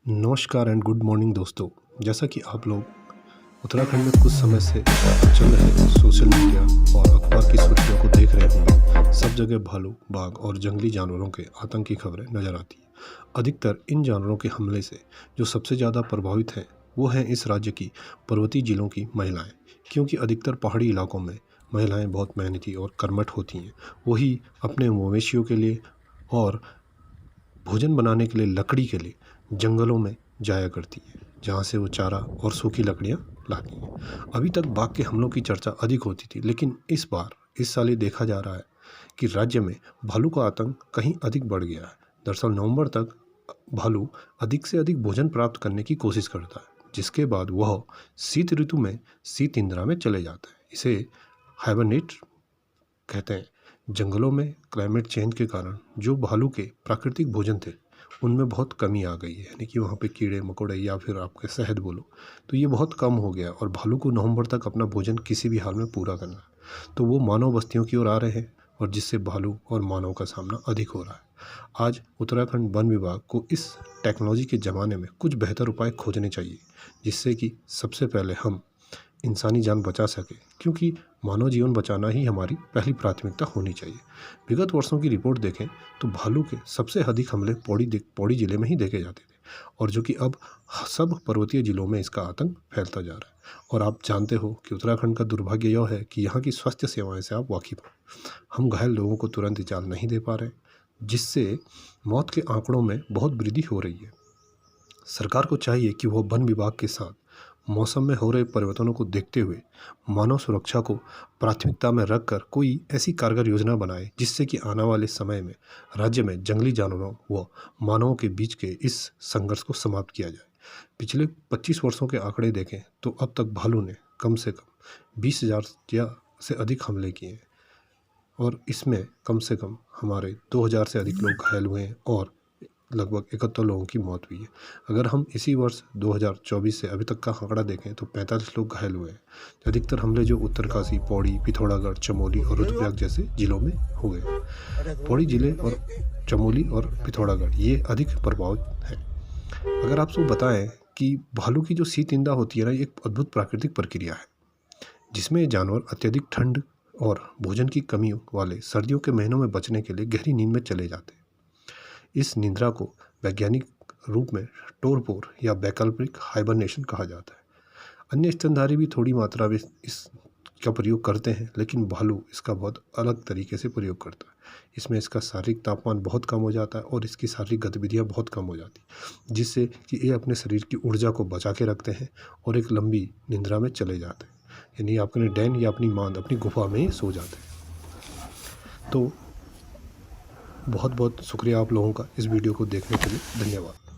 नमस्कार and good morning दोस्तों। जैसा कि आप लोग उत्तराखंड में कुछ समय से चल रहे सोशल मीडिया और अखबार की सुर्खियों को देख रहे होंगे, सब जगह भालू, बाघ और जंगली जानवरों के आतंक की खबरें नजर आती हैं। अधिकतर इन जानवरों के हमले से जो सबसे ज़्यादा प्रभावित हैं वो हैं इस राज्य की पर्वतीय जिलों की महिलाएं, क्योंकि अधिकतर पहाड़ी इलाकों में महिलाएं बहुत मेहनती और कर्मठ होती हैं। वही अपने मवेशियों के लिए और भोजन बनाने के लिए लकड़ी के लिए जंगलों में जाया करती है, जहाँ से वो चारा और सूखी लकड़ियाँ लाती हैं। अभी तक बाघ के हमलों की चर्चा अधिक होती थी, लेकिन इस साल ये देखा जा रहा है कि राज्य में भालू का आतंक कहीं अधिक बढ़ गया है। दरअसल नवंबर तक भालू अधिक से अधिक भोजन प्राप्त करने की कोशिश करता है, जिसके बाद वह शीत ऋतु में शीत निद्रा में चले जाता है। इसे हाइबरनेट कहते हैं। जंगलों में क्लाइमेट चेंज के कारण जो भालू के प्राकृतिक भोजन थे उनमें बहुत कमी आ गई है, यानी कि वहाँ पे कीड़े मकोड़े या फिर आपके शहद बोलो तो ये बहुत कम हो गया और भालू को नवंबर तक अपना भोजन किसी भी हाल में पूरा करना है। तो वो मानव बस्तियों की ओर आ रहे हैं और जिससे भालू और मानव का सामना अधिक हो रहा है। आज उत्तराखंड वन विभाग को इस टेक्नोलॉजी के ज़माने में कुछ बेहतर उपाय खोजने चाहिए, जिससे कि सबसे पहले हम इंसानी जान बचा सके, क्योंकि मानव जीवन बचाना ही हमारी पहली प्राथमिकता होनी चाहिए। विगत वर्षों की रिपोर्ट देखें तो भालू के सबसे अधिक हमले पौड़ी जिले में ही देखे जाते थे, और जो कि अब सब पर्वतीय जिलों में इसका आतंक फैलता जा रहा है। और आप जानते हो कि उत्तराखंड का दुर्भाग्य यह है कि यहाँ की स्वास्थ्य सेवाएं से आप वाकिफ हो। हम घायल लोगों को तुरंत इलाज नहीं दे पा रहे, जिससे मौत के आंकड़ों में बहुत वृद्धि हो रही है। सरकार को चाहिए कि वह वन विभाग के साथ मौसम में हो रहे परिवर्तनों को देखते हुए मानव सुरक्षा को प्राथमिकता में रखकर कोई ऐसी कारगर योजना बनाए, जिससे कि आने वाले समय में राज्य में जंगली जानवरों व मानवों के बीच के इस संघर्ष को समाप्त किया जाए। पिछले 25 वर्षों के आंकड़े देखें तो अब तक भालू ने कम से कम 20,000 या से अधिक हमले किए हैं, और इसमें कम से कम हमारे 2,000 से अधिक लोग घायल हुए हैं और लगभग 71 लोगों की मौत हुई है। अगर हम इसी वर्ष 2024 से अभी तक का आंकड़ा देखें तो 45 लोग घायल हुए हैं। अधिकतर हमले जो उत्तरकाशी, पौड़ी, पिथौरागढ़, चमोली और रुद्रप्रयाग जैसे जिलों में हुए। पौड़ी जिले और चमोली और पिथौरागढ़ ये अधिक प्रभावित है। अगर आप सब बताएं कि भालू की जो शीत निंदा होती है ना, ये एक अद्भुत प्राकृतिक प्रक्रिया है, जिसमें जानवर अत्यधिक ठंड और भोजन की कमी वाले सर्दियों के महीनों में बचने के लिए गहरी नींद में चले जाते हैं। इस निद्रा को वैज्ञानिक रूप में टोरपोर या वैकल्पिक हाइबरनेशन कहा जाता है। अन्य स्तनधारी भी थोड़ी मात्रा में इसका प्रयोग करते हैं, लेकिन भालू इसका बहुत अलग तरीके से प्रयोग करता है। इसमें इसका शारीरिक तापमान बहुत कम हो जाता है और इसकी शारीरिक गतिविधियां बहुत कम हो जाती, जिससे कि ये अपने शरीर की ऊर्जा को बचा के रखते हैं और एक लंबी निद्रा में चले जाते हैं, यानी अपने डैन या अपनी मांद अपनी गुफा में ही सो जाते हैं। तो बहुत बहुत शुक्रिया आप लोगों का इस वीडियो को देखने के लिए। धन्यवाद।